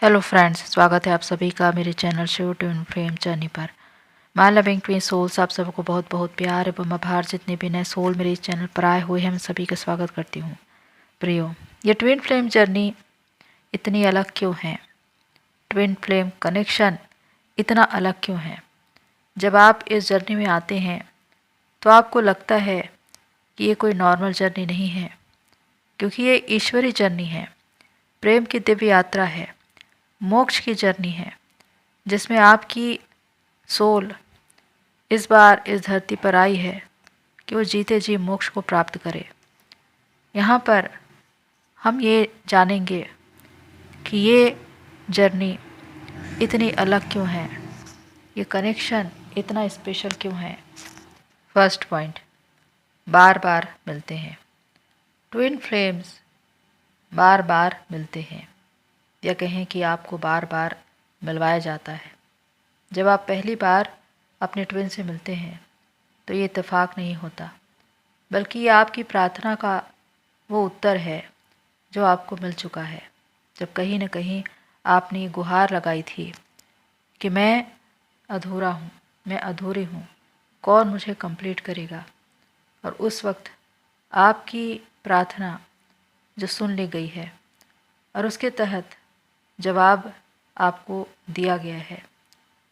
Hello friends, स्वागत है आप सभी का मेरे channel show twin flame journey पर। माय लविंग ट्विन सोल्स, आप सबको बहुत बहुत प्यार एवं आभार। जितने भी नए सोल मेरे इस चैनल पर आए हुए हैं, मैं सभी का स्वागत करती हूँ। प्रियो, ये ट्विन फ्लेम जर्नी इतनी अलग क्यों है? ट्विन फ्लेम कनेक्शन इतना अलग क्यों है? जब आप इस जर्नी में आते हैं तो आपको लगता है कि ये कोई नॉर्मल जर्नी नहीं है, क्योंकि ये ईश्वरीय जर्नी है, प्रेम की दिव्य यात्रा है, मोक्ष की जर्नी है, जिसमें आपकी सोल इस बार इस धरती पर आई है कि वो जीते जी मोक्ष को प्राप्त करे। यहाँ पर हम ये जानेंगे कि ये जर्नी इतनी अलग क्यों है, ये कनेक्शन इतना स्पेशल क्यों है। फर्स्ट पॉइंट, बार बार मिलते हैं। ट्विन फ्लेम्स बार बार मिलते हैं, या कहें कि आपको बार बार मिलवाया जाता है। जब आप पहली बार अपने ट्विन से मिलते हैं तो ये इत्तेफाक नहीं होता, बल्कि ये आपकी प्रार्थना का वो उत्तर है जो आपको मिल चुका है। जब कहीं न कहीं आपने ये गुहार लगाई थी कि मैं अधूरा हूँ, मैं अधूरी हूँ, कौन मुझे कंप्लीट करेगा, और उस वक्त आपकी प्रार्थना जो सुन ली गई है और उसके तहत जवाब आपको दिया गया है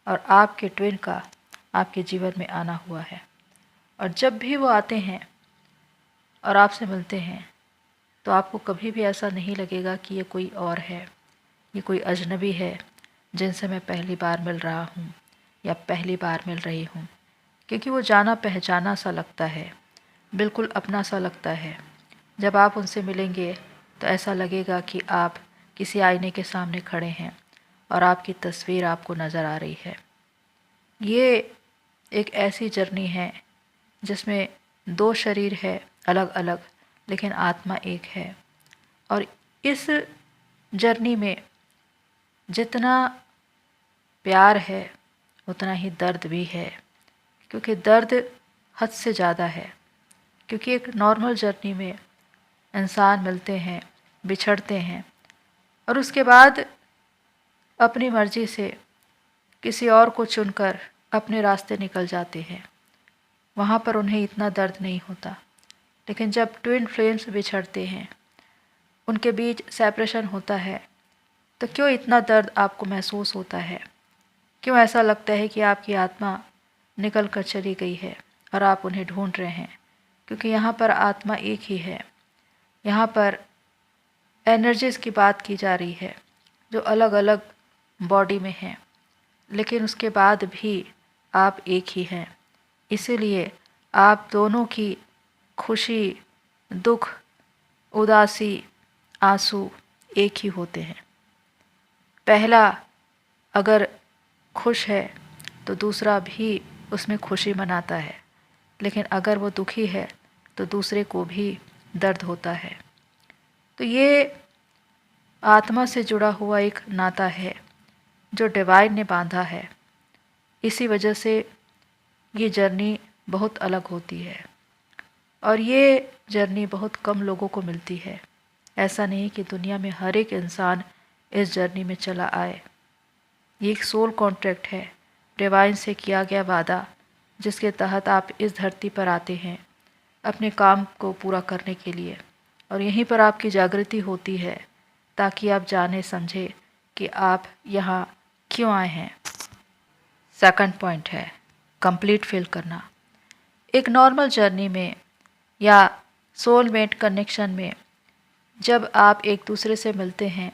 और आपके ट्विन का आपके जीवन में आना हुआ है। और जब भी वो आते हैं और आपसे मिलते हैं तो आपको कभी भी ऐसा नहीं लगेगा कि ये कोई और है, ये कोई अजनबी है जिनसे मैं पहली बार मिल रहा हूँ या पहली बार मिल रही हूँ, क्योंकि वो जाना पहचाना सा लगता है, बिल्कुल अपना सा लगता है। जब आप उनसे मिलेंगे तो ऐसा लगेगा कि आप किसी आईने के सामने खड़े हैं और आपकी तस्वीर आपको नज़र आ रही है। ये एक ऐसी जर्नी है जिसमें दो शरीर है अलग अलग, लेकिन आत्मा एक है। और इस जर्नी में जितना प्यार है उतना ही दर्द भी है, क्योंकि दर्द हद से ज़्यादा है। क्योंकि एक नॉर्मल जर्नी में इंसान मिलते हैं, बिछड़ते हैं और उसके बाद अपनी मर्ज़ी से किसी और को चुनकर अपने रास्ते निकल जाते हैं। वहाँ पर उन्हें इतना दर्द नहीं होता। लेकिन जब ट्विन फ्लेम्स बिछड़ते हैं, उनके बीच सेपरेशन होता है, तो क्यों इतना दर्द आपको महसूस होता है? क्यों ऐसा लगता है कि आपकी आत्मा निकल कर चली गई है और आप उन्हें ढूंढ रहे हैं? क्योंकि यहाँ पर आत्मा एक ही है। यहाँ पर एनर्जीज़ की बात की जा रही है जो अलग अलग बॉडी में हैं, लेकिन उसके बाद भी आप एक ही हैं। इसीलिए आप दोनों की खुशी, दुख, उदासी, आंसू एक ही होते हैं। पहला अगर खुश है तो दूसरा भी उसमें खुशी मनाता है, लेकिन अगर वो दुखी है तो दूसरे को भी दर्द होता है। तो ये आत्मा से जुड़ा हुआ एक नाता है जो डिवाइन ने बांधा है। इसी वजह से ये जर्नी बहुत अलग होती है और ये जर्नी बहुत कम लोगों को मिलती है। ऐसा नहीं कि दुनिया में हर एक इंसान इस जर्नी में चला आए। ये एक सोल कॉन्ट्रैक्ट है, डिवाइन से किया गया वादा, जिसके तहत आप इस धरती पर आते हैं अपने काम को पूरा करने के लिए। और यहीं पर आपकी जागृति होती है ताकि आप जाने समझे कि आप यहाँ क्यों आए हैं। सेकंड पॉइंट है कंप्लीट फील करना। एक नॉर्मल जर्नी में या सोलमेट कनेक्शन में जब आप एक दूसरे से मिलते हैं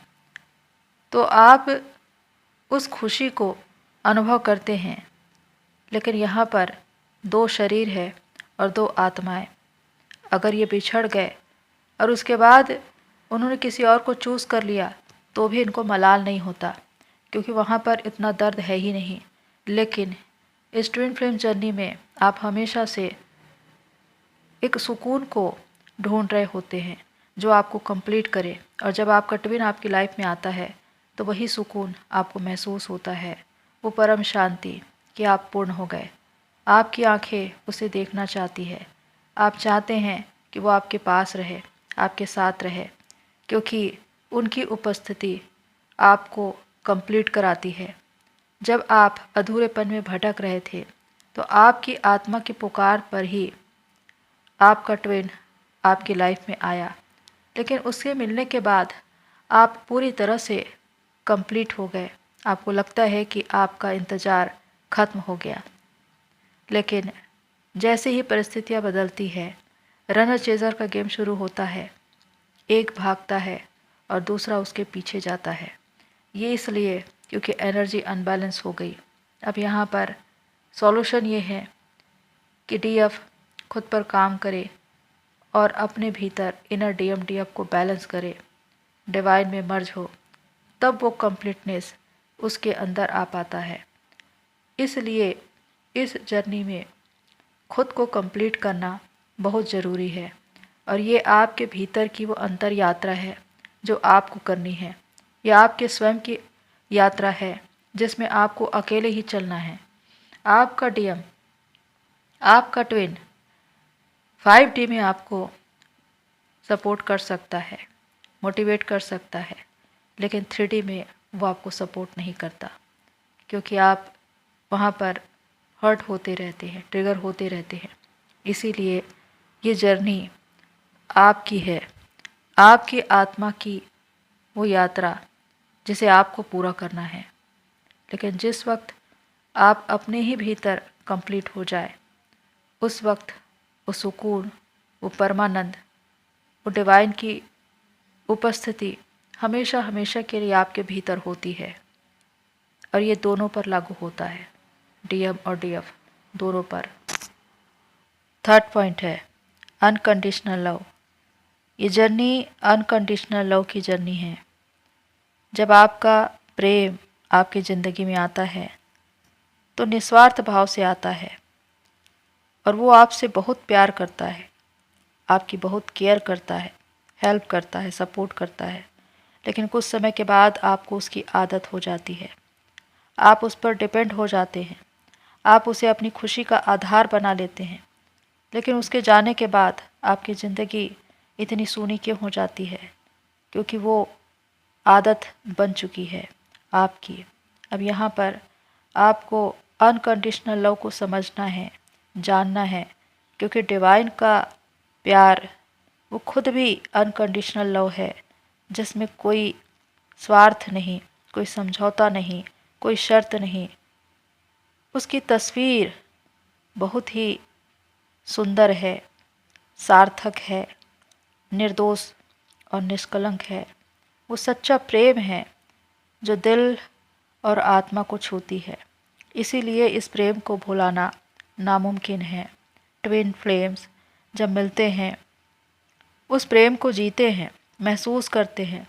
तो आप उस खुशी को अनुभव करते हैं, लेकिन यहाँ पर दो शरीर है और दो आत्माएं। अगर ये बिछड़ गए और उसके बाद उन्होंने किसी और को चूज़ कर लिया तो भी इनको मलाल नहीं होता, क्योंकि वहाँ पर इतना दर्द है ही नहीं। लेकिन इस ट्विन फ्लेम जर्नी में आप हमेशा से एक सुकून को ढूंढ रहे होते हैं जो आपको कंप्लीट करे। और जब आपका ट्विन आपकी लाइफ में आता है तो वही सुकून आपको महसूस होता है, वो परम शांति कि आप पूर्ण हो गए। आपकी आंखें उसे देखना चाहती है, आप चाहते हैं कि वो आपके पास रहे, आपके साथ रहे, क्योंकि उनकी उपस्थिति आपको कंप्लीट कराती है। जब आप अधूरेपन में भटक रहे थे तो आपकी आत्मा की पुकार पर ही आपका ट्विन आपकी लाइफ में आया, लेकिन उसके मिलने के बाद आप पूरी तरह से कंप्लीट हो गए। आपको लगता है कि आपका इंतज़ार ख़त्म हो गया, लेकिन जैसे ही परिस्थितियाँ बदलती है, रनर चेज़र का गेम शुरू होता है। एक भागता है और दूसरा उसके पीछे जाता है। ये इसलिए क्योंकि एनर्जी अनबैलेंस हो गई। अब यहाँ पर सॉल्यूशन ये है कि डीएफ खुद पर काम करे और अपने भीतर इनर डीएम डीएफ को बैलेंस करे, डिवाइन में मर्ज हो, तब वो कंप्लीटनेस उसके अंदर आ पाता है। इसलिए इस जर्नी में खुद को कंप्लीट करना बहुत ज़रूरी है और ये आपके भीतर की वो अंतर यात्रा है जो आपको करनी है। यह आपके स्वयं की यात्रा है जिसमें आपको अकेले ही चलना है। आपका डीएम, आपका ट्विन 5D में आपको सपोर्ट कर सकता है, मोटिवेट कर सकता है, लेकिन 3D में वो आपको सपोर्ट नहीं करता, क्योंकि आप वहाँ पर हर्ट होते रहते हैं, ट्रिगर होते रहते हैं। इसीलिए ये जर्नी आपकी है, आपकी आत्मा की वो यात्रा जिसे आपको पूरा करना है। लेकिन जिस वक्त आप अपने ही भीतर कंप्लीट हो जाए, उस वक्त वो सुकून, वो परमानंद, वो डिवाइन की उपस्थिति हमेशा हमेशा के लिए आपके भीतर होती है। और ये दोनों पर लागू होता है, डीएम और डीएफ दोनों पर। थर्ड पॉइंट है अनकंडीशनल लव। ये जर्नी अनकंडीशनल लव की जर्नी है। जब आपका प्रेम आपकी ज़िंदगी में आता है तो निस्वार्थ भाव से आता है और वो आपसे बहुत प्यार करता है, आपकी बहुत केयर करता है, हेल्प करता है, सपोर्ट करता है। लेकिन कुछ समय के बाद आपको उसकी आदत हो जाती है, आप उस पर डिपेंड हो जाते हैं, आप उसे अपनी खुशी का आधार बना लेते हैं। लेकिन उसके जाने के बाद आपकी ज़िंदगी इतनी सूनी क्यों हो जाती है? क्योंकि वो आदत बन चुकी है आपकी। अब यहाँ पर आपको अनकंडीशनल लव को समझना है, जानना है, क्योंकि डिवाइन का प्यार वो खुद भी अनकंडीशनल लव है, जिसमें कोई स्वार्थ नहीं, कोई समझौता नहीं, कोई शर्त नहीं। उसकी तस्वीर बहुत ही सुंदर है, सार्थक है, निर्दोष और निष्कलंक है। वो सच्चा प्रेम है जो दिल और आत्मा को छूती है। इसीलिए इस प्रेम को भुलाना नामुमकिन है। ट्विन फ्लेम्स जब मिलते हैं, उस प्रेम को जीते हैं, महसूस करते हैं,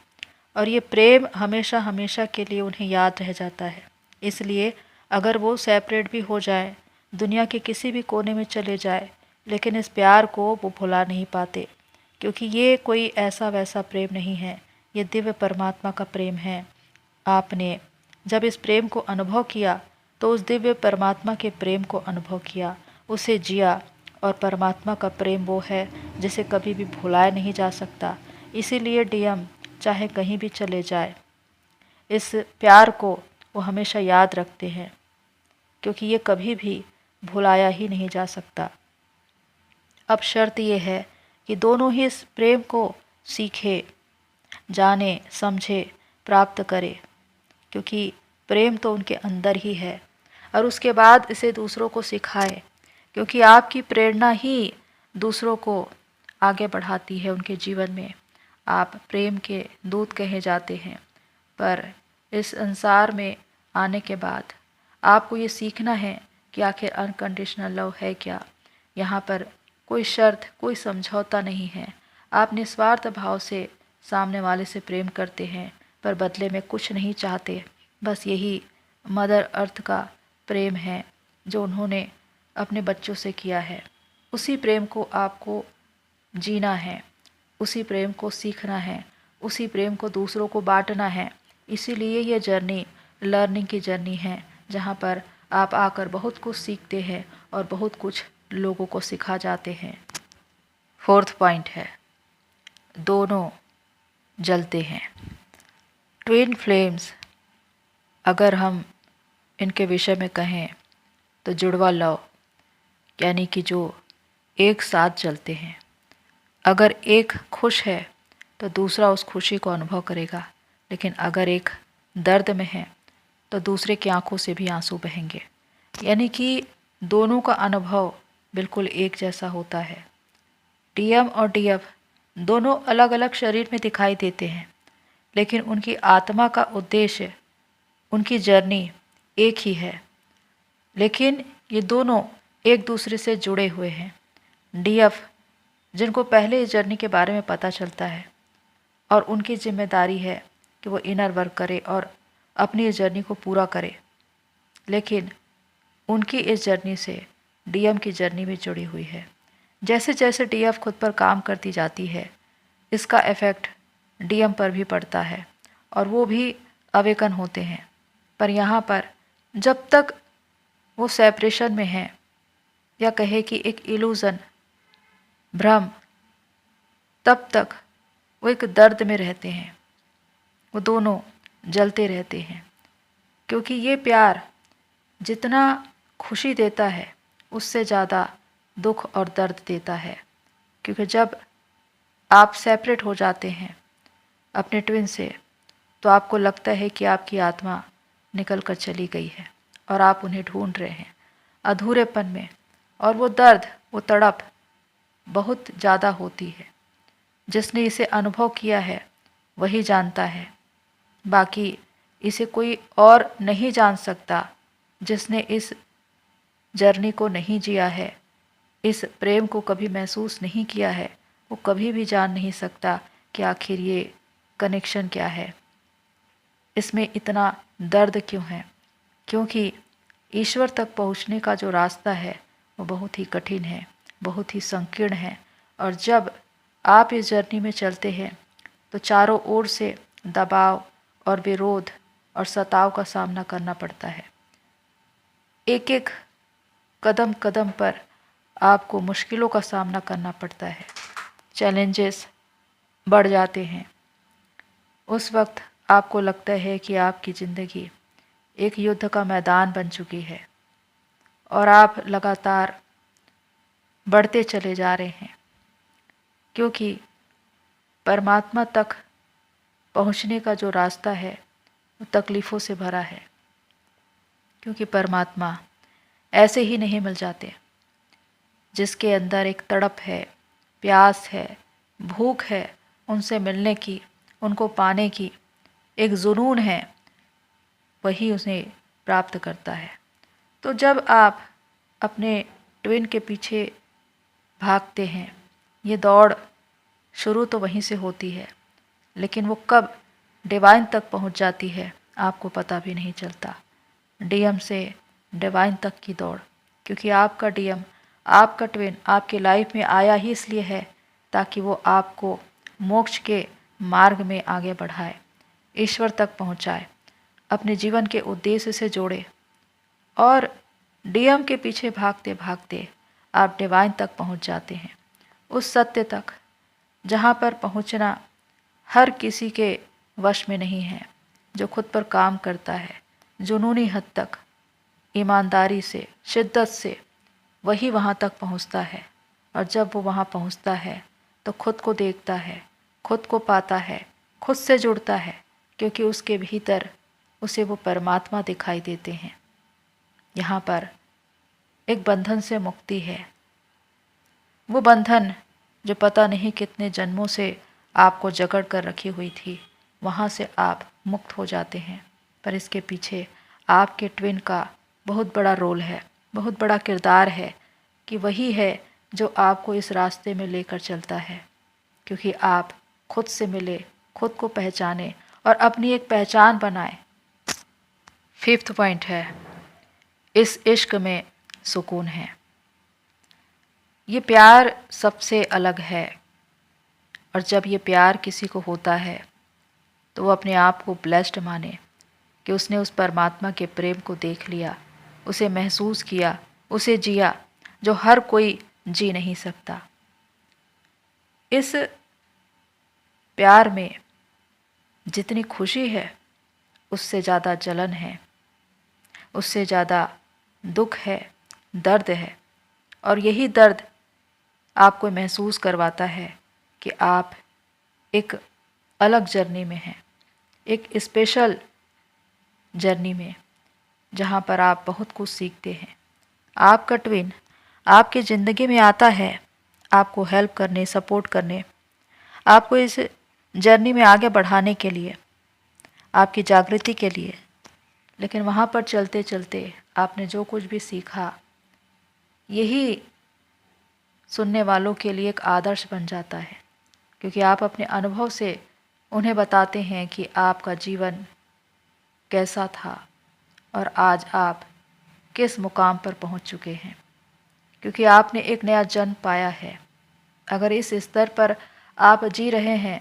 और ये प्रेम हमेशा हमेशा के लिए उन्हें याद रह जाता है। इसलिए अगर वो सेपरेट भी हो जाए, दुनिया के किसी भी कोने में चले जाए, लेकिन इस प्यार को वो भुला नहीं पाते, क्योंकि ये कोई ऐसा वैसा प्रेम नहीं है, ये दिव्य परमात्मा का प्रेम है। आपने जब इस प्रेम को अनुभव किया तो उस दिव्य परमात्मा के प्रेम को अनुभव किया, उसे जिया, और परमात्मा का प्रेम वो है जिसे कभी भी भुलाया नहीं जा सकता। इसीलिए डीएम चाहे कहीं भी चले जाए, इस प्यार को वो हमेशा याद रखते हैं, क्योंकि ये कभी भी भुलाया ही नहीं जा सकता। अब शर्त ये है कि दोनों ही इस प्रेम को सीखे, जाने, समझे, प्राप्त करे, क्योंकि प्रेम तो उनके अंदर ही है, और उसके बाद इसे दूसरों को सिखाए, क्योंकि आपकी प्रेरणा ही दूसरों को आगे बढ़ाती है उनके जीवन में। आप प्रेम के दूत कहे जाते हैं, पर इस संसार में आने के बाद आपको ये सीखना है कि आखिर अनकंडीशनल लव है क्या। यहाँ पर कोई शर्त, कोई समझौता नहीं है। आप निस्वार्थ भाव से सामने वाले से प्रेम करते हैं, पर बदले में कुछ नहीं चाहते। बस यही मदर अर्थ का प्रेम है जो उन्होंने अपने बच्चों से किया है। उसी प्रेम को आपको जीना है, उसी प्रेम को सीखना है, उसी प्रेम को दूसरों को बांटना है। इसीलिए ये जर्नी लर्निंग की जर्नी है, जहाँ पर आप आकर बहुत कुछ सीखते हैं और बहुत कुछ लोगों को सिखा जाते हैं। फोर्थ पॉइंट है दोनों जलते हैं। ट्विन फ्लेम्स अगर हम इनके विषय में कहें तो जुड़वा लव, यानी कि जो एक साथ चलते हैं। अगर एक खुश है तो दूसरा उस खुशी को अनुभव करेगा, लेकिन अगर एक दर्द में है तो दूसरे की आंखों से भी आंसू बहेंगे। यानी कि दोनों का अनुभव बिल्कुल एक जैसा होता है। टीएम और डीएफ दोनों अलग अलग शरीर में दिखाई देते हैं, लेकिन उनकी आत्मा का उद्देश्य, उनकी जर्नी एक ही है। लेकिन ये दोनों एक दूसरे से जुड़े हुए हैं। डीएफ जिनको पहले इस जर्नी के बारे में पता चलता है और उनकी जिम्मेदारी है कि वो इनर वर्क करे और अपनी इस जर्नी को पूरा करे, लेकिन उनकी इस जर्नी से डीएम की जर्नी भी जुड़ी हुई है। जैसे जैसे डीएफ खुद पर काम करती जाती है, इसका इफ़ेक्ट डीएम पर भी पड़ता है और वो भी अवेकन होते हैं। पर यहाँ पर जब तक वो सेपरेशन में है, या कहे कि एक इल्यूज़न, भ्रम, तब तक वो एक दर्द में रहते हैं। वो दोनों जलते रहते हैं, क्योंकि ये प्यार जितना खुशी देता है उससे ज़्यादा दुख और दर्द देता है। क्योंकि जब आप सेपरेट हो जाते हैं अपने ट्विन से, तो आपको लगता है कि आपकी आत्मा निकल कर चली गई है और आप उन्हें ढूंढ रहे हैं अधूरेपन में, और वो दर्द, वो तड़प बहुत ज़्यादा होती है। जिसने इसे अनुभव किया है वही जानता है, बाकी इसे कोई और नहीं जान सकता। जिसने इस जर्नी को नहीं जिया है, इस प्रेम को कभी महसूस नहीं किया है, वो कभी भी जान नहीं सकता कि आखिर ये कनेक्शन क्या है, इसमें इतना दर्द क्यों है। क्योंकि ईश्वर तक पहुंचने का जो रास्ता है वो बहुत ही कठिन है, बहुत ही संकीर्ण है। और जब आप इस जर्नी में चलते हैं तो चारों ओर से दबाव और विरोध और सताव का सामना करना पड़ता है। एक एक कदम कदम पर आपको मुश्किलों का सामना करना पड़ता है, चैलेंजेस बढ़ जाते हैं। उस वक्त आपको लगता है कि आपकी ज़िंदगी एक युद्ध का मैदान बन चुकी है और आप लगातार बढ़ते चले जा रहे हैं, क्योंकि परमात्मा तक पहुंचने का जो रास्ता है वो तकलीफ़ों से भरा है। क्योंकि परमात्मा ऐसे ही नहीं मिल जाते। जिसके अंदर एक तड़प है, प्यास है, भूख है उनसे मिलने की, उनको पाने की, एक जुनून है, वही उसे प्राप्त करता है। तो जब आप अपने ट्विन के पीछे भागते हैं, ये दौड़ शुरू तो वहीं से होती है, लेकिन वो कब डिवाइन तक पहुंच जाती है आपको पता भी नहीं चलता। डीएम से डिवाइन तक की दौड़, क्योंकि आपका डीएम, आपका ट्विन आपके लाइफ में आया ही इसलिए है ताकि वो आपको मोक्ष के मार्ग में आगे बढ़ाए, ईश्वर तक पहुंचाए, अपने जीवन के उद्देश्य से जोड़े। और डीएम के पीछे भागते भागते आप डिवाइन तक पहुंच जाते हैं, उस सत्य तक जहां पर पहुंचना हर किसी के वश में नहीं है। जो खुद पर काम करता है जुनूनी हद तक, ईमानदारी से, शिद्दत से, वही वहां तक पहुंचता है। और जब वो वहां पहुंचता है तो खुद को देखता है, खुद को पाता है, खुद से जुड़ता है, क्योंकि उसके भीतर उसे वो परमात्मा दिखाई देते हैं। यहाँ पर एक बंधन से मुक्ति है, वो बंधन जो पता नहीं कितने जन्मों से आपको जकड़ कर रखी हुई थी, वहाँ से आप मुक्त हो जाते हैं। पर इसके पीछे आपके ट्विन का बहुत बड़ा रोल है, बहुत बड़ा किरदार है, कि वही है जो आपको इस रास्ते में लेकर चलता है। क्योंकि आप खुद से मिले, खुद को पहचाने और अपनी एक पहचान बनाए। 5th पॉइंट है, इस इश्क में सुकून है। ये प्यार सबसे अलग है, और जब ये प्यार किसी को होता है तो वो अपने आप को ब्लेस्ड माने कि उसने उस परमात्मा के प्रेम को देख लिया, उसे महसूस किया, उसे जिया, जो हर कोई जी नहीं सकता। इस प्यार में जितनी खुशी है उससे ज़्यादा जलन है, उससे ज़्यादा दुख है, दर्द है। और यही दर्द आपको महसूस करवाता है कि आप एक अलग जर्नी में हैं, एक स्पेशल जर्नी में, जहाँ पर आप बहुत कुछ सीखते हैं। आपका ट्विन आपकी ज़िंदगी में आता है आपको हेल्प करने, सपोर्ट करने, आपको इस जर्नी में आगे बढ़ाने के लिए, आपकी जागृति के लिए। लेकिन वहाँ पर चलते चलते आपने जो कुछ भी सीखा, यही सुनने वालों के लिए एक आदर्श बन जाता है, क्योंकि आप अपने अनुभव से उन्हें बताते हैं कि आपका जीवन कैसा था और आज आप किस मुकाम पर पहुंच चुके हैं, क्योंकि आपने एक नया जन्म पाया है। अगर इस स्तर पर आप जी रहे हैं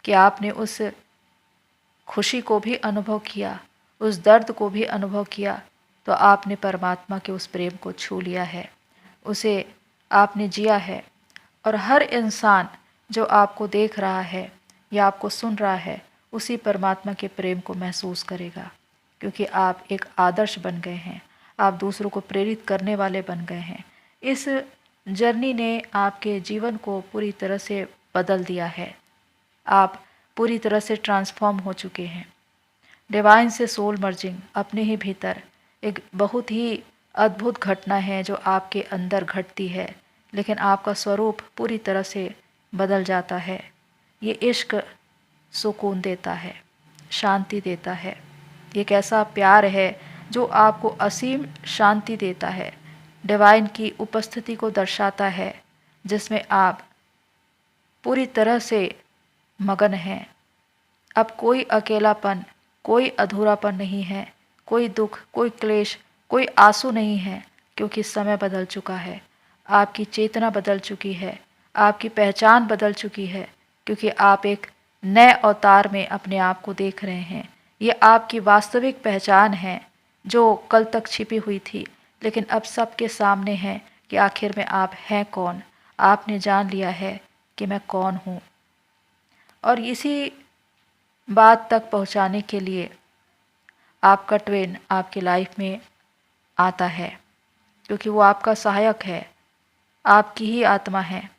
कि आपने उस खुशी को भी अनुभव किया, उस दर्द को भी अनुभव किया, तो आपने परमात्मा के उस प्रेम को छू लिया है, उसे आपने जिया है। और हर इंसान जो आपको देख रहा है या आपको सुन रहा है, उसी परमात्मा के प्रेम को महसूस करेगा, क्योंकि आप एक आदर्श बन गए हैं, आप दूसरों को प्रेरित करने वाले बन गए हैं। इस जर्नी ने आपके जीवन को पूरी तरह से बदल दिया है। आप पूरी तरह से ट्रांसफॉर्म हो चुके हैं। डिवाइन से सोल मर्जिंग अपने ही भीतर एक बहुत ही अद्भुत घटना है जो आपके अंदर घटती है, लेकिन आपका स्वरूप पूरी तरह से बदल जाता है। ये इश्क सुकून देता है, शांति देता है। एक ऐसा प्यार है जो आपको असीम शांति देता है, डिवाइन की उपस्थिति को दर्शाता है, जिसमें आप पूरी तरह से मगन हैं। अब कोई अकेलापन, कोई अधूरापन नहीं है, कोई दुख, कोई क्लेश, कोई आंसू नहीं है, क्योंकि समय बदल चुका है, आपकी चेतना बदल चुकी है, आपकी पहचान बदल चुकी है, क्योंकि आप एक नए अवतार में अपने आप को देख रहे हैं। ये आपकी वास्तविक पहचान है जो कल तक छिपी हुई थी, लेकिन अब सबके सामने है कि आखिर में आप हैं कौन। आपने जान लिया है कि मैं कौन हूँ। और इसी बात तक पहुँचाने के लिए आपका ट्विन आपकी लाइफ में आता है, क्योंकि वो आपका सहायक है, आपकी ही आत्मा है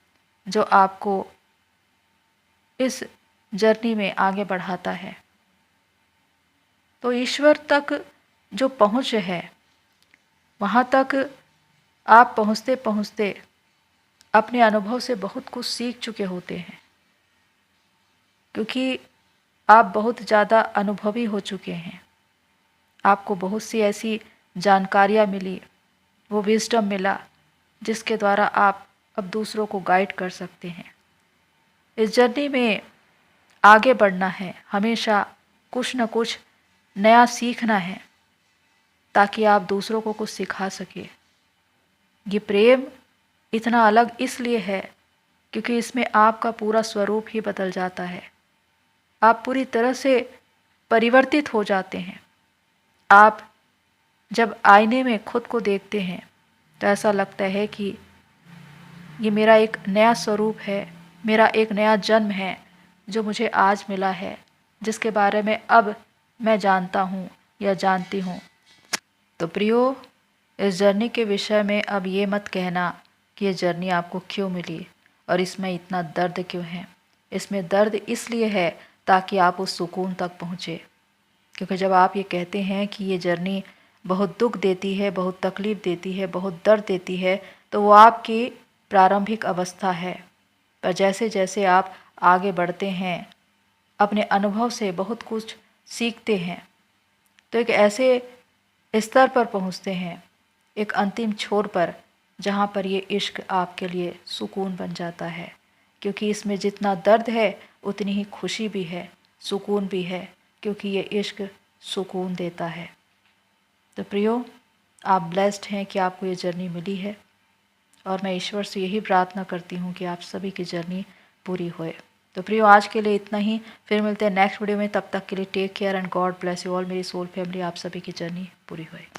जो आपको इस जर्नी में आगे बढ़ाता है। तो ईश्वर तक जो पहुँच है, वहाँ तक आप पहुँचते पहुँचते अपने अनुभव से बहुत कुछ सीख चुके होते हैं, क्योंकि आप बहुत ज़्यादा अनुभवी हो चुके हैं। आपको बहुत सी ऐसी जानकारियाँ मिली, वो विजडम मिला, जिसके द्वारा आप अब दूसरों को गाइड कर सकते हैं। इस जर्नी में आगे बढ़ना है, हमेशा कुछ न कुछ नया सीखना है, ताकि आप दूसरों को कुछ सिखा सके। ये प्रेम इतना अलग इसलिए है क्योंकि इसमें आपका पूरा स्वरूप ही बदल जाता है। आप पूरी तरह से परिवर्तित हो जाते हैं। आप जब आईने में खुद को देखते हैं तो ऐसा लगता है कि ये मेरा एक नया स्वरूप है, मेरा एक नया जन्म है जो मुझे आज मिला है, जिसके बारे में अब मैं जानता हूँ या जानती हूँ। तो प्रियो, इस जर्नी के विषय में अब ये मत कहना कि ये जर्नी आपको क्यों मिली और इसमें इतना दर्द क्यों है। इसमें दर्द इसलिए है ताकि आप उस सुकून तक पहुँचे। क्योंकि जब आप ये कहते हैं कि ये जर्नी बहुत दुख देती है, बहुत तकलीफ़ देती है, बहुत दर्द देती है, तो वो आपकी प्रारंभिक अवस्था है। पर जैसे जैसे आप आगे बढ़ते हैं, अपने अनुभव से बहुत कुछ सीखते हैं, तो एक ऐसे स्तर पर पहुंचते हैं, एक अंतिम छोर पर, जहां पर ये इश्क आपके लिए सुकून बन जाता है। क्योंकि इसमें जितना दर्द है उतनी ही खुशी भी है, सुकून भी है, क्योंकि ये इश्क सुकून देता है। तो प्रियो, आप ब्लेस्ड हैं कि आपको ये जर्नी मिली है, और मैं ईश्वर से यही प्रार्थना करती हूँ कि आप सभी की जर्नी पूरी होए। तो प्रियो, आज के लिए इतना ही। फिर मिलते हैं नेक्स्ट वीडियो में। तब तक के लिए take care and God bless you all. मेरी सोल फैमिली, आप सभी की जर्नी पूरी होए।